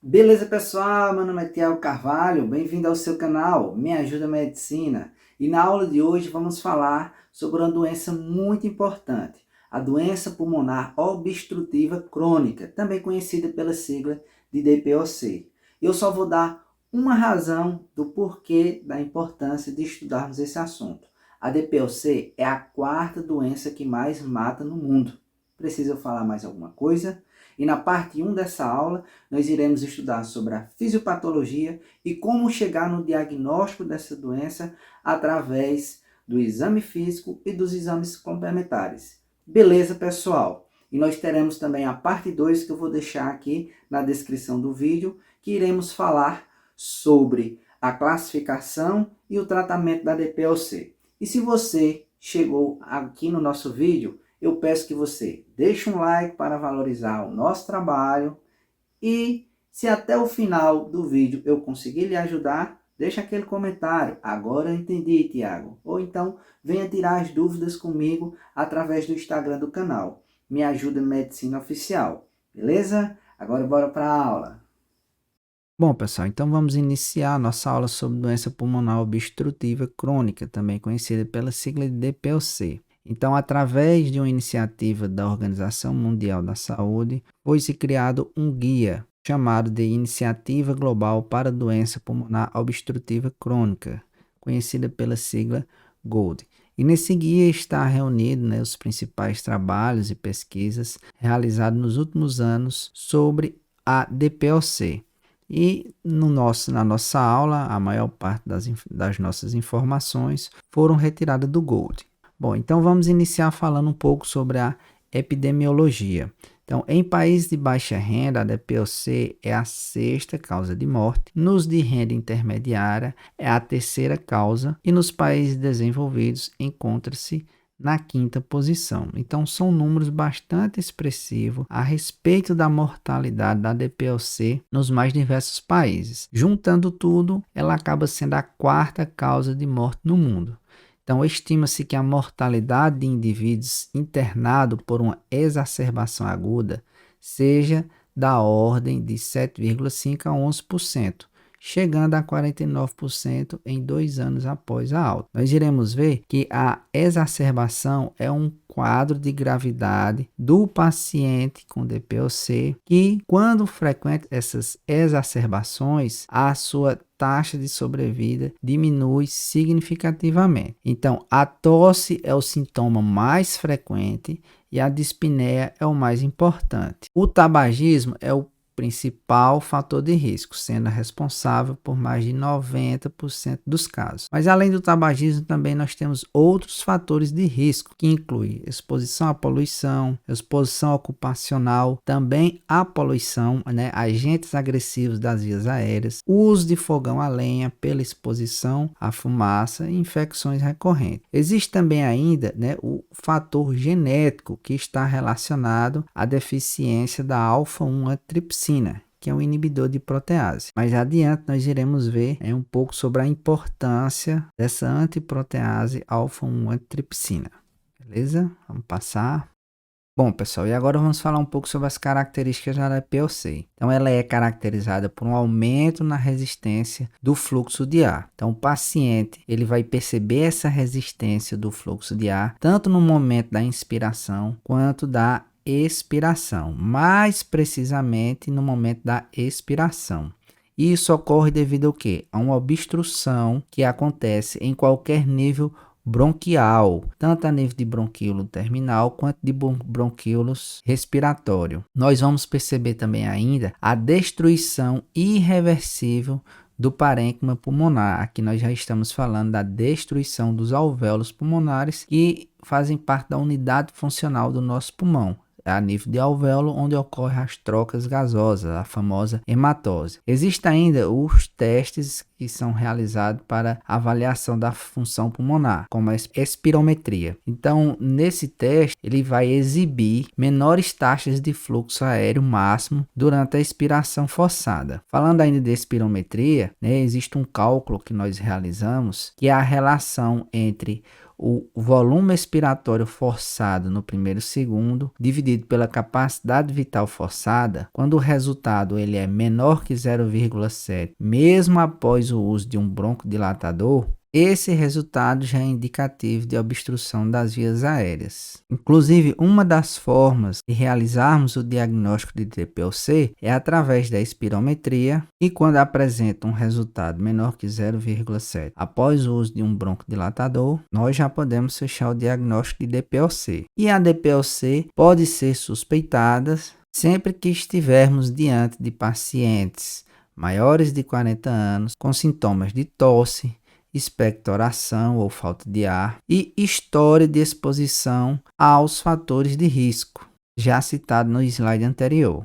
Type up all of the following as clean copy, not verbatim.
Beleza, pessoal? Meu nome é Tiago Carvalho, bem-vindo ao seu canal Me Ajuda Medicina. E na aula de hoje vamos falar sobre uma doença muito importante, a doença pulmonar obstrutiva crônica, também conhecida pela sigla de DPOC. Eu só vou dar uma razão do porquê da importância de estudarmos esse assunto. A DPOC é a quarta doença que mais mata no mundo. Precisa eu falar mais alguma coisa? E na parte 1 dessa aula, nós iremos estudar sobre a fisiopatologia e como chegar no diagnóstico dessa doença através do exame físico e dos exames complementares. Beleza, pessoal? E nós teremos também a parte 2 que eu vou deixar aqui na descrição do vídeo, que iremos falar sobre a classificação e o tratamento da DPOC. E se você chegou aqui no nosso vídeo, eu peço que você deixe um like para valorizar o nosso trabalho e se até o final do vídeo eu conseguir lhe ajudar, deixa aquele comentário. Agora eu entendi, Tiago. Ou então venha tirar as dúvidas comigo através do Instagram do canal. Me Ajuda Medicina Oficial. Beleza? Agora bora para a aula. Bom, pessoal, então vamos iniciar a nossa aula sobre doença pulmonar obstrutiva crônica, também conhecida pela sigla de DPOC. Então, através de uma iniciativa da Organização Mundial da Saúde, foi-se criado um guia chamado de Iniciativa Global para a Doença Pulmonar Obstrutiva Crônica, conhecida pela sigla GOLD. E nesse guia está reunido, os principais trabalhos e pesquisas realizados nos últimos anos sobre a DPOC. E na nossa aula, a maior parte das nossas informações foram retiradas do GOLD. Bom, então vamos iniciar falando um pouco sobre a epidemiologia. Então, em países de baixa renda, a DPOC é a sexta causa de morte. Nos de renda intermediária, é a terceira causa. E nos países desenvolvidos, encontra-se na quinta posição. Então, são números bastante expressivos a respeito da mortalidade da DPOC nos mais diversos países. Juntando tudo, ela acaba sendo a quarta causa de morte no mundo. Então, estima-se que a mortalidade de indivíduos internados por uma exacerbação aguda seja da ordem de 7,5% a 11%, chegando a 49% em 2 anos após a alta. Nós iremos ver que a exacerbação é um quadro de gravidade do paciente com DPOC que, quando frequenta essas exacerbações, a sua taxa de sobrevida diminui significativamente. Então, a tosse é o sintoma mais frequente e a dispneia é o mais importante. O tabagismo é o principal fator de risco, sendo responsável por mais de 90% dos casos. Mas além do tabagismo, também nós temos outros fatores de risco, que incluem exposição à poluição, exposição ocupacional, também a poluição, agentes agressivos das vias aéreas, uso de fogão a lenha pela exposição à fumaça e infecções recorrentes. Existe também ainda, o fator genético que está relacionado à deficiência da alfa-1 antripsina, que é um inibidor de protease. Mais adiante nós iremos ver um pouco sobre a importância dessa antiprotease alfa-1 antripsina. Beleza? Vamos passar. Bom, pessoal, e agora vamos falar um pouco sobre as características da DPOC. Então, ela é caracterizada por um aumento na resistência do fluxo de ar. Então, o paciente ele vai perceber essa resistência do fluxo de ar tanto no momento da inspiração quanto da expiração, mais precisamente no momento da expiração. Isso ocorre devido ao quê? A uma obstrução que acontece em qualquer nível bronquial, tanto a nível de bronquíolo terminal quanto de bronquíolos respiratório. Nós vamos perceber também ainda a destruição irreversível do parênquima pulmonar. Aqui nós já estamos falando da destruição dos alvéolos pulmonares que fazem parte da unidade funcional do nosso pulmão. A nível de alvéolo, onde ocorrem as trocas gasosas, a famosa hematose. Existem ainda os testes que são realizados para avaliação da função pulmonar, como a espirometria. Então, nesse teste, ele vai exibir menores taxas de fluxo aéreo máximo durante a expiração forçada. Falando ainda de espirometria, existe um cálculo que nós realizamos, que é a relação entre o volume expiratório forçado no primeiro segundo, dividido pela capacidade vital forçada, quando o resultado ele é menor que 0,7, mesmo após o uso de um broncodilatador, esse resultado já é indicativo de obstrução das vias aéreas. Inclusive, uma das formas de realizarmos o diagnóstico de DPOC é através da espirometria e quando apresenta um resultado menor que 0,7 após o uso de um broncodilatador, nós já podemos fechar o diagnóstico de DPOC. E a DPOC pode ser suspeitada sempre que estivermos diante de pacientes maiores de 40 anos com sintomas de tosse, expectoração ou falta de ar e história de exposição aos fatores de risco, já citado no slide anterior.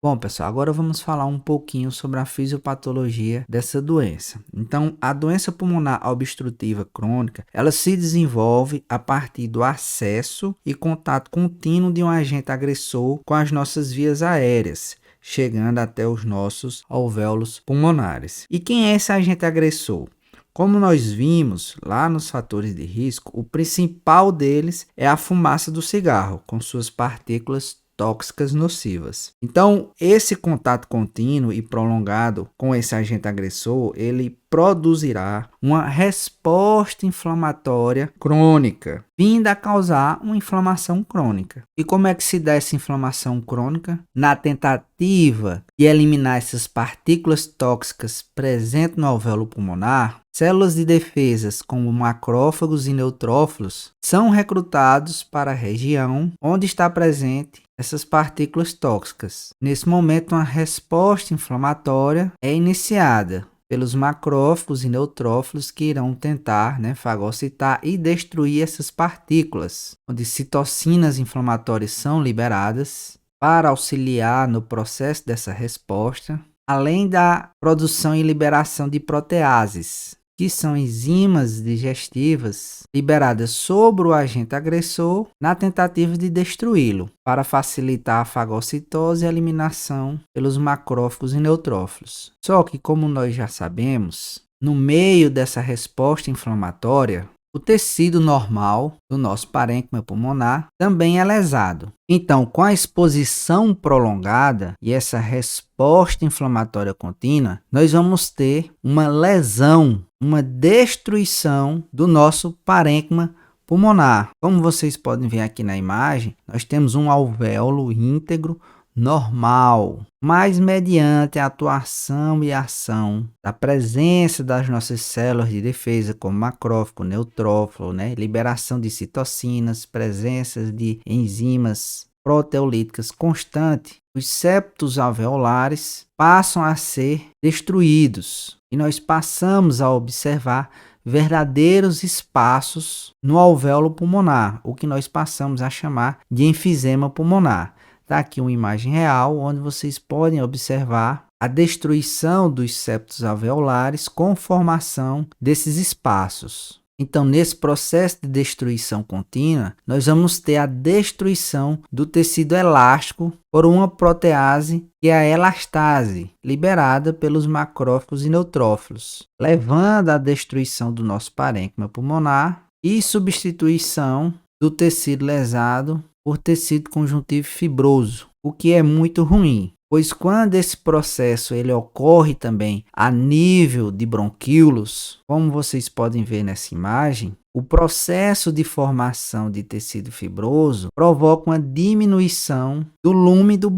Bom, pessoal, agora vamos falar um pouquinho sobre a fisiopatologia dessa doença. Então, a doença pulmonar obstrutiva crônica, ela se desenvolve a partir do acesso e contato contínuo de um agente agressor com as nossas vias aéreas, chegando até os nossos alvéolos pulmonares. E quem é esse agente agressor? Como nós vimos lá nos fatores de risco, o principal deles é a fumaça do cigarro, com suas partículas tóxicas nocivas. Então, esse contato contínuo e prolongado com esse agente agressor, ele produzirá uma resposta inflamatória crônica, vindo a causar uma inflamação crônica. E como é que se dá essa inflamação crônica? Na tentativa de eliminar essas partículas tóxicas presentes no alvéolo pulmonar, células de defesas, como macrófagos e neutrófilos, são recrutados para a região onde está presente essas partículas tóxicas. Nesse momento, uma resposta inflamatória é iniciada pelos macrófagos e neutrófilos que irão tentar fagocitar e destruir essas partículas, onde citocinas inflamatórias são liberadas para auxiliar no processo dessa resposta, além da produção e liberação de proteases, que são enzimas digestivas liberadas sobre o agente agressor na tentativa de destruí-lo, para facilitar a fagocitose e a eliminação pelos macrófagos e neutrófilos. Só que, como nós já sabemos, no meio dessa resposta inflamatória, o tecido normal do nosso parênquima pulmonar também é lesado. Então, com a exposição prolongada e essa resposta inflamatória contínua, nós vamos ter uma lesão, uma destruição do nosso parênquima pulmonar. Como vocês podem ver aqui na imagem, nós temos um alvéolo íntegro normal, mas mediante a atuação e ação da presença das nossas células de defesa, como macrófago, neutrófilo, liberação de citocinas, presença de enzimas proteolíticas constante, os septos alveolares passam a ser destruídos e nós passamos a observar verdadeiros espaços no alvéolo pulmonar, o que nós passamos a chamar de enfisema pulmonar. Está aqui uma imagem real onde vocês podem observar a destruição dos septos alveolares com formação desses espaços. Então, nesse processo de destruição contínua, nós vamos ter a destruição do tecido elástico por uma protease, que é a elastase, liberada pelos macrófagos e neutrófilos, levando à destruição do nosso parênquima pulmonar e substituição do tecido lesado por tecido conjuntivo fibroso, o que é muito ruim, pois quando esse processo ele ocorre também a nível de bronquíolos, como vocês podem ver nessa imagem, o processo de formação de tecido fibroso provoca uma diminuição do lume do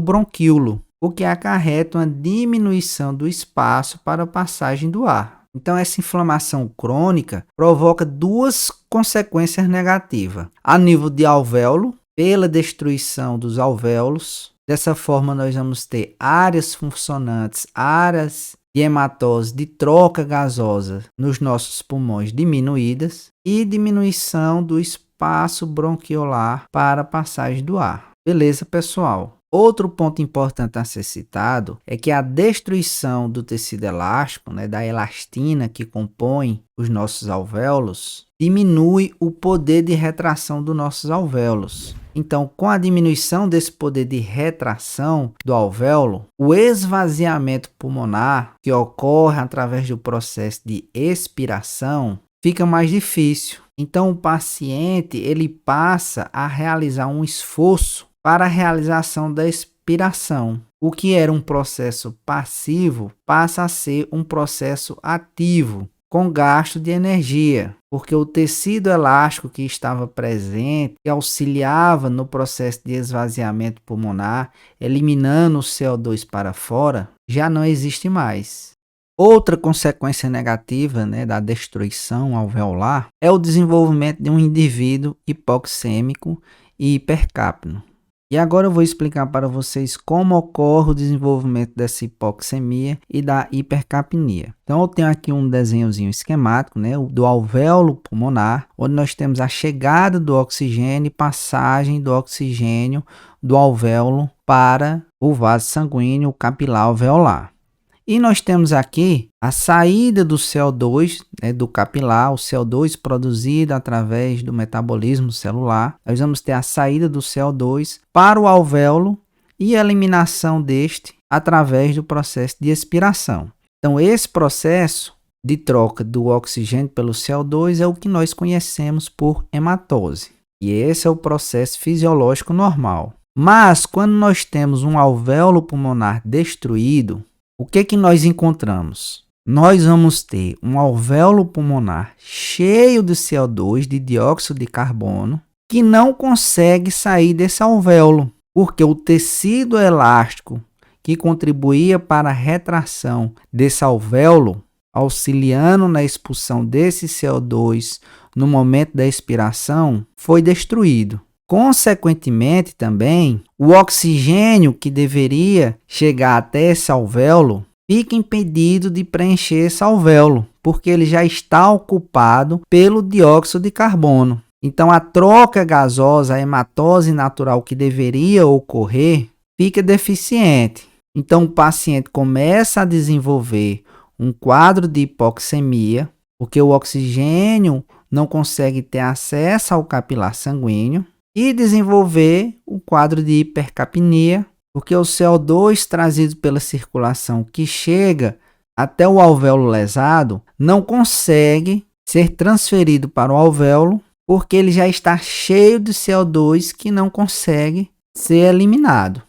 bronquíolo, o que acarreta uma diminuição do espaço para a passagem do ar. Então, essa inflamação crônica provoca duas consequências negativas. A nível de alvéolo, pela destruição dos alvéolos, dessa forma nós vamos ter áreas funcionantes, áreas de hematose, de troca gasosa nos nossos pulmões diminuídas e diminuição do espaço bronquiolar para a passagem do ar. Beleza, pessoal? Outro ponto importante a ser citado é que a destruição do tecido elástico, da elastina que compõe os nossos alvéolos, diminui o poder de retração dos nossos alvéolos. Então, com a diminuição desse poder de retração do alvéolo, o esvaziamento pulmonar, que ocorre através do processo de expiração, fica mais difícil. Então o paciente ele passa a realizar um esforço para a realização da expiração. O que era um processo passivo passa a ser um processo ativo, com gasto de energia, porque o tecido elástico que estava presente, que auxiliava no processo de esvaziamento pulmonar, eliminando o CO2 para fora, já não existe mais. Outra consequência negativa, da destruição alveolar é o desenvolvimento de um indivíduo hipoxêmico e hipercapno. E agora eu vou explicar para vocês como ocorre o desenvolvimento dessa hipoxemia e da hipercapnia. Então eu tenho aqui um desenhozinho esquemático, do alvéolo pulmonar, onde nós temos a chegada do oxigênio e passagem do oxigênio do alvéolo para o vaso sanguíneo capilar alveolar. E nós temos aqui a saída do CO2, do capilar, o CO2 produzido através do metabolismo celular. Nós vamos ter a saída do CO2 para o alvéolo e a eliminação deste através do processo de expiração. Então, esse processo de troca do oxigênio pelo CO2 é o que nós conhecemos por hematose. E esse é o processo fisiológico normal. Mas, quando nós temos um alvéolo pulmonar destruído, o que nós encontramos? Nós vamos ter um alvéolo pulmonar cheio de CO2, de dióxido de carbono, que não consegue sair desse alvéolo, porque o tecido elástico que contribuía para a retração desse alvéolo, auxiliando na expulsão desse CO2 no momento da expiração, foi destruído. Consequentemente, também, o oxigênio que deveria chegar até esse alvéolo fica impedido de preencher esse alvéolo, porque ele já está ocupado pelo dióxido de carbono. Então, a troca gasosa, a hematose natural que deveria ocorrer, fica deficiente. Então, o paciente começa a desenvolver um quadro de hipoxemia, porque o oxigênio não consegue ter acesso ao capilar sanguíneo, e desenvolver o quadro de hipercapnia, porque o CO2 trazido pela circulação que chega até o alvéolo lesado não consegue ser transferido para o alvéolo, porque ele já está cheio de CO2 que não consegue ser eliminado.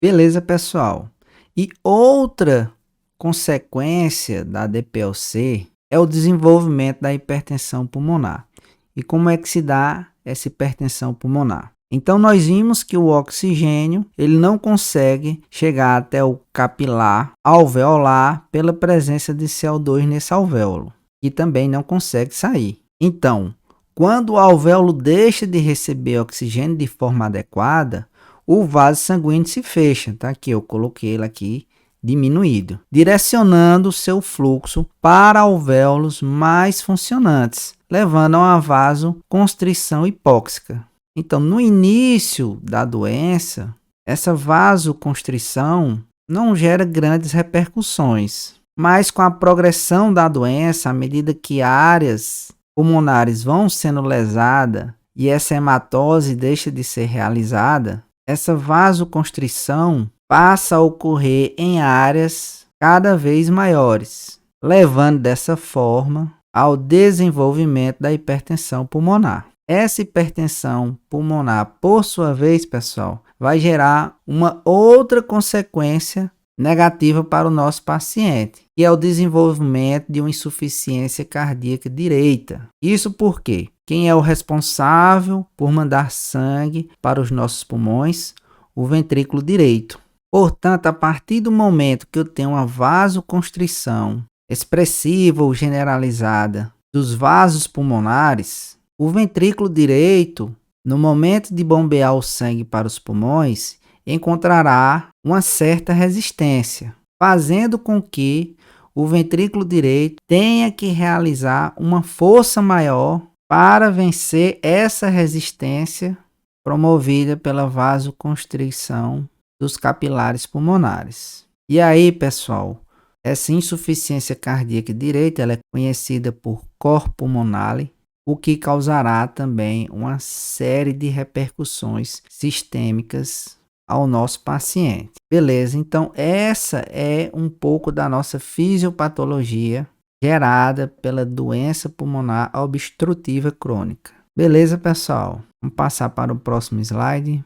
Beleza, pessoal? E outra consequência da DPLC é o desenvolvimento da hipertensão pulmonar. E como é que se dá essa hipertensão pulmonar? Então nós vimos que o oxigênio ele não consegue chegar até o capilar alveolar pela presença de CO2 nesse alvéolo e também não consegue sair. Então, quando o alvéolo deixa de receber oxigênio de forma adequada, o vaso sanguíneo se fecha, tá? Aqui eu coloquei ele aqui diminuído, direcionando o seu fluxo para alvéolos mais funcionantes, levando a uma vasoconstrição hipóxica. Então, no início da doença, essa vasoconstrição não gera grandes repercussões, mas com a progressão da doença, à medida que áreas pulmonares vão sendo lesadas e essa hematose deixa de ser realizada, essa vasoconstrição passa a ocorrer em áreas cada vez maiores, levando dessa forma ao desenvolvimento da hipertensão pulmonar. Essa hipertensão pulmonar, por sua vez, pessoal, vai gerar uma outra consequência negativa para o nosso paciente, que é o desenvolvimento de uma insuficiência cardíaca direita. Isso porque quem é o responsável por mandar sangue para os nossos pulmões? O ventrículo direito. Portanto, a partir do momento que eu tenho uma vasoconstrição expressiva ou generalizada dos vasos pulmonares, o ventrículo direito, no momento de bombear o sangue para os pulmões, encontrará uma certa resistência, fazendo com que o ventrículo direito tenha que realizar uma força maior para vencer essa resistência promovida pela vasoconstrição dos capilares pulmonares. E aí, pessoal, essa insuficiência cardíaca direita ela é conhecida por cor pulmonale, o que causará também uma série de repercussões sistêmicas ao nosso paciente. Beleza, então essa é um pouco da nossa fisiopatologia gerada pela doença pulmonar obstrutiva crônica. Beleza, pessoal? Vamos passar para o próximo slide.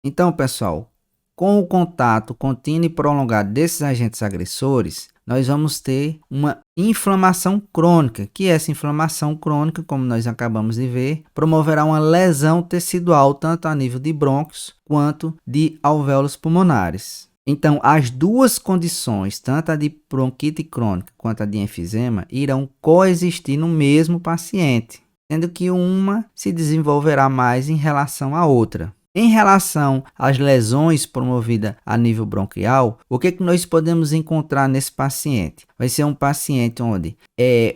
Então, pessoal, com o contato contínuo e prolongado desses agentes agressores, nós vamos ter uma inflamação crônica, que essa inflamação crônica, como nós acabamos de ver, promoverá uma lesão tecidual tanto a nível de brônquios quanto de alvéolos pulmonares. Então, as duas condições, tanto a de bronquite crônica quanto a de enfisema, irão coexistir no mesmo paciente, sendo que uma se desenvolverá mais em relação à outra. Em relação às lesões promovidas a nível bronquial, o que nós podemos encontrar nesse paciente? Vai ser um paciente onde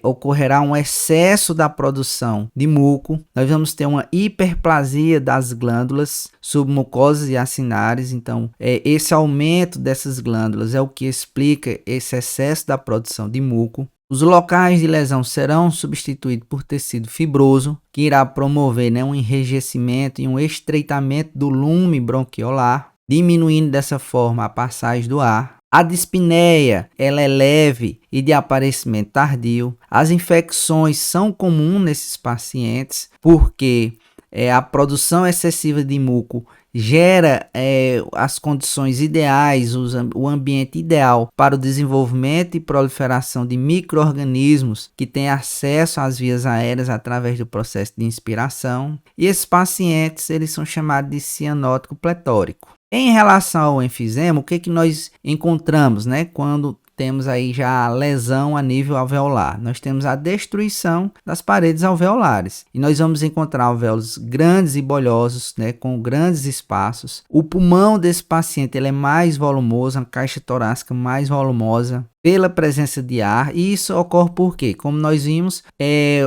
ocorrerá um excesso da produção de muco, nós vamos ter uma hiperplasia das glândulas submucosas e acinares, então esse aumento dessas glândulas é o que explica esse excesso da produção de muco. Os locais de lesão serão substituídos por tecido fibroso, que irá promover um enrijecimento e um estreitamento do lume bronquiolar, diminuindo dessa forma a passagem do ar. A dispneia ela é leve e de aparecimento tardio. As infecções são comuns nesses pacientes, porque a produção excessiva de muco gera as condições ideais, o ambiente ideal para o desenvolvimento e proliferação de micro-organismos que têm acesso às vias aéreas através do processo de inspiração. E esses pacientes eles são chamados de cianótico pletórico. Em relação ao enfisema, o que nós encontramos, quando temos aí já a lesão a nível alveolar? Nós temos a destruição das paredes alveolares e nós vamos encontrar alvéolos grandes e bolhosos, com grandes espaços. O pulmão desse paciente ele é mais volumoso, a caixa torácica mais volumosa pela presença de ar, e isso ocorre porque, como nós vimos,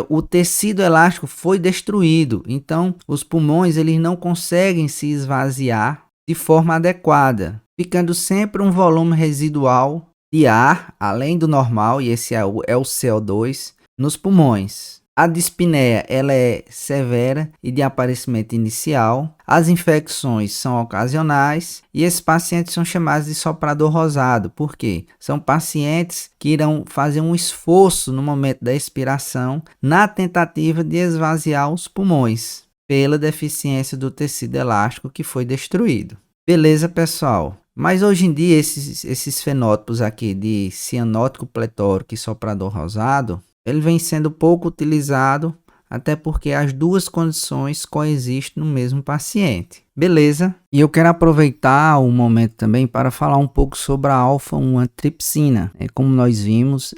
o tecido elástico foi destruído, então os pulmões eles não conseguem se esvaziar de forma adequada, ficando sempre um volume residual de ar, além do normal, e esse é o CO2, nos pulmões. A dispneia ela é severa e de aparecimento inicial. As infecções são ocasionais e esses pacientes são chamados de soprador rosado. Por quê? São pacientes que irão fazer um esforço no momento da expiração na tentativa de esvaziar os pulmões pela deficiência do tecido elástico que foi destruído. Beleza, pessoal? Mas hoje em dia esses fenótipos aqui de cianótico pletórico e soprador rosado, ele vem sendo pouco utilizado, até porque as duas condições coexistem no mesmo paciente. Beleza? E eu quero aproveitar o momento também para falar um pouco sobre a alfa-1 antitripsina. Como nós vimos,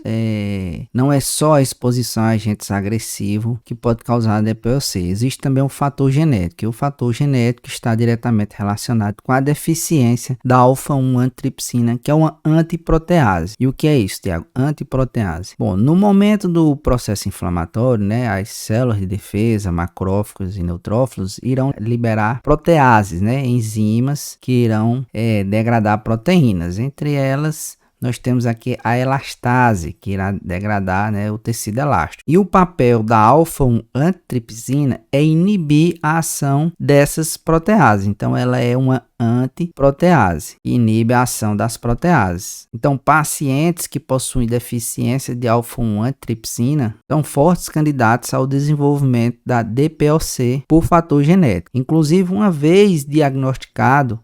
não é só a exposição a agentes agressivos que pode causar a DPOC. Existe também um fator genético. E o fator genético está diretamente relacionado com a deficiência da alfa-1 antitripsina, que é uma antiprotease. E o que é isso, Tiago? Antiprotease. Bom, no momento do processo inflamatório, as células de defesa, macrófagos e neutrófilos irão liberar proteases, enzimas que irão degradar proteínas. Entre elas, nós temos aqui a elastase, que irá degradar o tecido elástico. E o papel da alfa-1 antitripsina é inibir a ação dessas proteases. Então, ela é uma antiprotease, que inibe a ação das proteases. Então, pacientes que possuem deficiência de alfa-1 antitripsina são fortes candidatos ao desenvolvimento da DPOC por fator genético. Inclusive, uma vez diagnosticado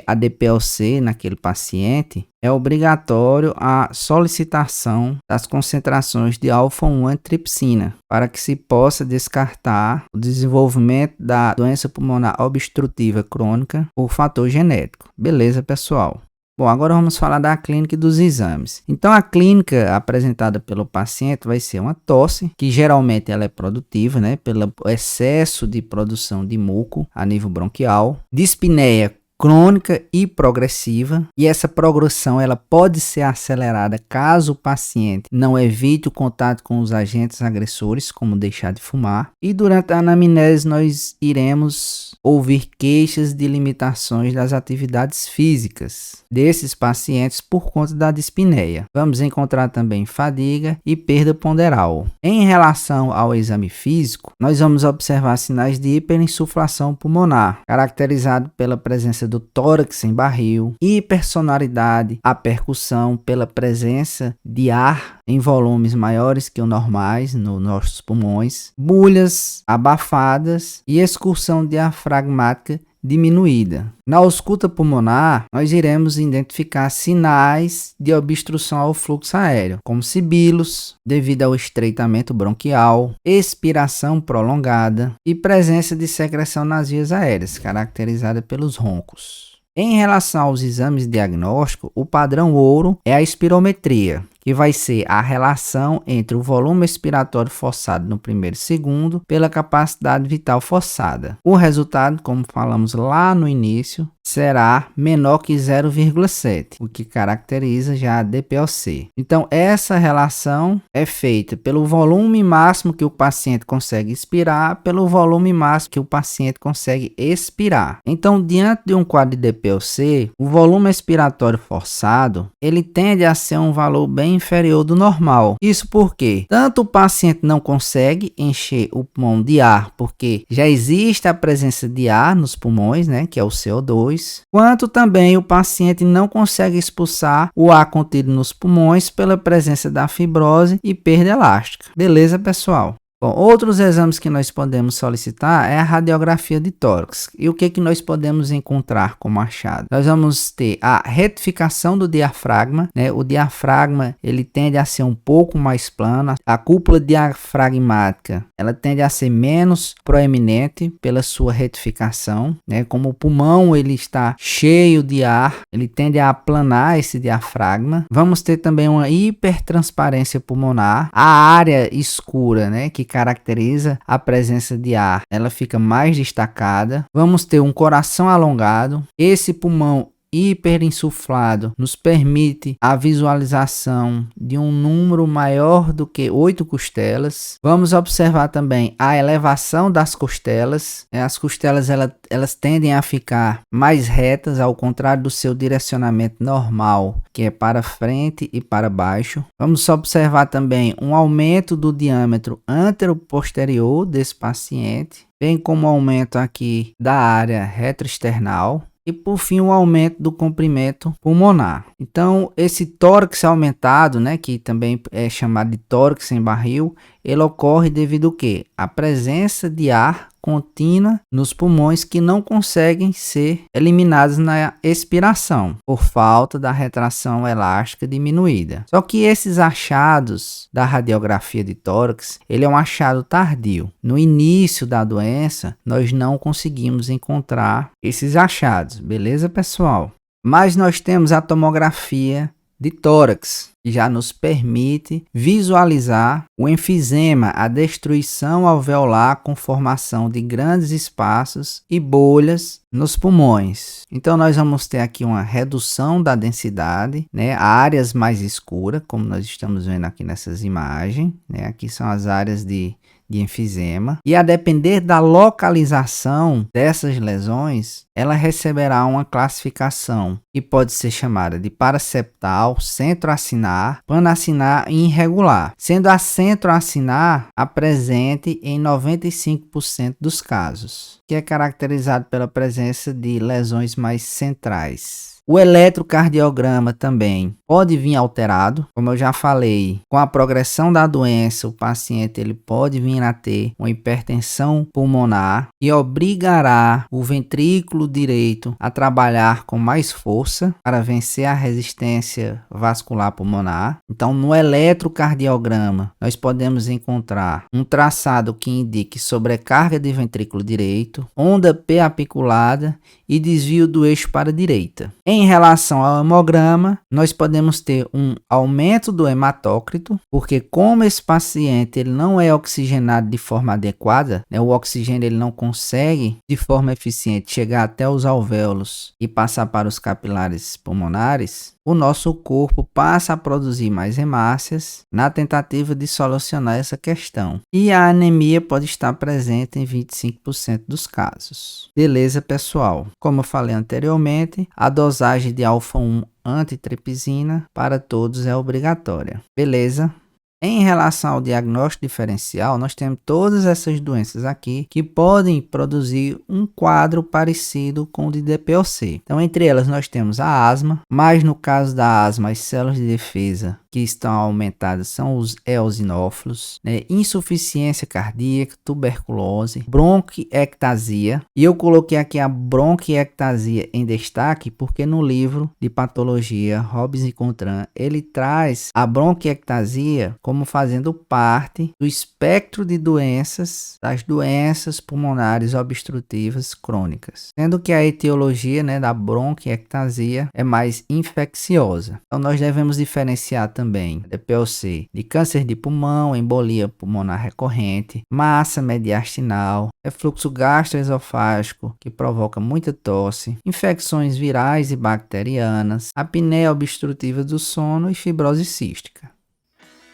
a DPOC naquele paciente, é obrigatório a solicitação das concentrações de alfa-1 antitripsina para que se possa descartar o desenvolvimento da doença pulmonar obstrutiva crônica por fator genético. Beleza, pessoal? Bom, agora vamos falar da clínica e dos exames. Então, a clínica apresentada pelo paciente vai ser uma tosse, que geralmente ela é produtiva, pelo excesso de produção de muco a nível bronquial, dispneia crônica e progressiva, e essa progressão ela pode ser acelerada caso o paciente não evite o contato com os agentes agressores, como deixar de fumar. E durante a anamnese nós iremos ouvir queixas de limitações das atividades físicas desses pacientes por conta da dispneia. Vamos encontrar também fadiga e perda ponderal. Em relação ao exame físico, nós vamos observar sinais de hiperinsuflação pulmonar, caracterizado pela presença do tórax em barril, hipersonoridade, a percussão pela presença de ar em volumes maiores que o normais nos nossos pulmões, bolhas abafadas e excursão diafragmática diminuída. Na ausculta pulmonar, nós iremos identificar sinais de obstrução ao fluxo aéreo, como sibilos, devido ao estreitamento bronquial, expiração prolongada e presença de secreção nas vias aéreas, caracterizada pelos roncos. Em relação aos exames diagnósticos, o padrão ouro é a espirometria, que vai ser a relação entre o volume expiratório forçado no primeiro segundo pela capacidade vital forçada. O resultado, como falamos lá no início, será menor que 0,7, o que caracteriza já a DPOC. Então, essa relação é feita pelo volume máximo que o paciente consegue expirar, pelo volume máximo que o paciente consegue expirar. Então, diante de um quadro de DPOC, o volume expiratório forçado, ele tende a ser um valor bem inferior do normal. Isso porque tanto o paciente não consegue encher o pulmão de ar, porque já existe a presença de ar nos pulmões, né, que é o CO2, quanto também o paciente não consegue expulsar o ar contido nos pulmões pela presença da fibrose e perda elástica. Beleza, pessoal? Bom, outros exames que nós podemos solicitar é a radiografia de tórax. E o que nós podemos encontrar como achado? Nós vamos ter a retificação do diafragma, né? O diafragma, ele tende a ser um pouco mais plano. A cúpula diafragmática, ela tende a ser menos proeminente pela sua retificação, né? Como o pulmão ele está cheio de ar, ele tende a aplanar esse diafragma. Vamos ter também uma hipertransparência pulmonar. A área escura, né, que caracteriza a presença de ar, ela fica mais destacada. Vamos ter um coração alongado. Esse pulmão hiperinsuflado nos permite a visualização de um número maior do que 8 costelas. Vamos observar também a elevação das costelas. As costelas elas tendem a ficar mais retas, ao contrário do seu direcionamento normal, que é para frente e para baixo. Vamos observar também um aumento do diâmetro antero-posterior desse paciente, bem como aumento aqui da área retroesternal. E por fim o aumento do comprimento pulmonar. Então esse tórax aumentado, né, que também é chamado de tórax em barril, ele ocorre devido ao quê? A presença de ar contínua nos pulmões que não conseguem ser eliminados na expiração, por falta da retração elástica diminuída. Só que esses achados da radiografia de tórax, ele é um achado tardio. No início da doença, nós não conseguimos encontrar esses achados, beleza, pessoal? Mas nós temos a tomografia de tórax, que já nos permite visualizar o enfisema, a destruição alveolar com formação de grandes espaços e bolhas nos pulmões. Então nós vamos ter aqui uma redução da densidade, né, áreas mais escuras, como nós estamos vendo aqui nessas imagens, né, aqui são as áreas de enfisema, e a depender da localização dessas lesões, ela receberá uma classificação que pode ser chamada de paraseptal, centroacinar, panacinar e irregular, sendo a centroacinar a presente em 95% dos casos, que é caracterizado pela presença de lesões mais centrais. O eletrocardiograma também pode vir alterado, como eu já falei, com a progressão da doença, o paciente ele pode vir a ter uma hipertensão pulmonar e obrigará o ventrículo direito a trabalhar com mais força para vencer a resistência vascular pulmonar. Então, no eletrocardiograma, nós podemos encontrar um traçado que indique sobrecarga de ventrículo direito, onda P apiculada e desvio do eixo para a direita. Em relação ao hemograma, nós podemos ter um aumento do hematócrito, porque como esse paciente ele não é oxigenado de forma adequada, né, o oxigênio ele não consegue de forma eficiente chegar até os alvéolos e passar para os capilares pulmonares, o nosso corpo passa a produzir mais hemácias na tentativa de solucionar essa questão. E a anemia pode estar presente em 25% dos casos. Beleza, pessoal? Como eu falei anteriormente, a dosagem de alfa-1 antitripsina para todos é obrigatória. Beleza? Em relação ao diagnóstico diferencial, nós temos todas essas doenças aqui que podem produzir um quadro parecido com o de DPOC. Então, entre elas, nós temos a asma, mas no caso da asma, as células de defesa que estão aumentadas são os eosinófilos, né? Insuficiência cardíaca, tuberculose, bronquiectasia. E eu coloquei aqui a bronquiectasia em destaque porque no livro de patologia Hobbes e Contran, ele traz a bronquiectasia como fazendo parte do espectro de doenças, das doenças pulmonares obstrutivas crônicas, sendo que a etiologia, né, da bronquiectasia é mais infecciosa. Então nós devemos diferenciar também DPOC de câncer de pulmão, embolia pulmonar recorrente, massa mediastinal, refluxo gastroesofágico que provoca muita tosse, infecções virais e bacterianas, apneia obstrutiva do sono e fibrose cística.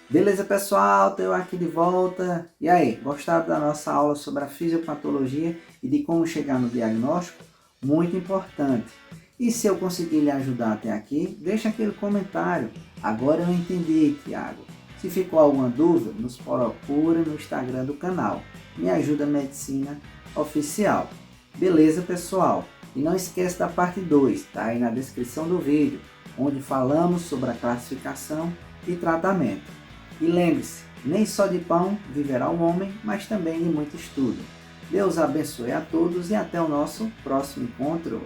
Beleza, pessoal? Estou aqui de volta. E aí, gostaram da nossa aula sobre a fisiopatologia e de como chegar no diagnóstico? Muito importante. E se eu conseguir lhe ajudar até aqui, deixa aquele comentário. Agora eu entendi, Tiago. Se ficou alguma dúvida, nos procura no Instagram do canal. Me Ajuda Medicina Oficial. Beleza, pessoal? E não esqueça da parte 2, tá aí na descrição do vídeo, onde falamos sobre a classificação e tratamento. E lembre-se, nem só de pão viverá o homem, mas também de muito estudo. Deus abençoe a todos e até o nosso próximo encontro.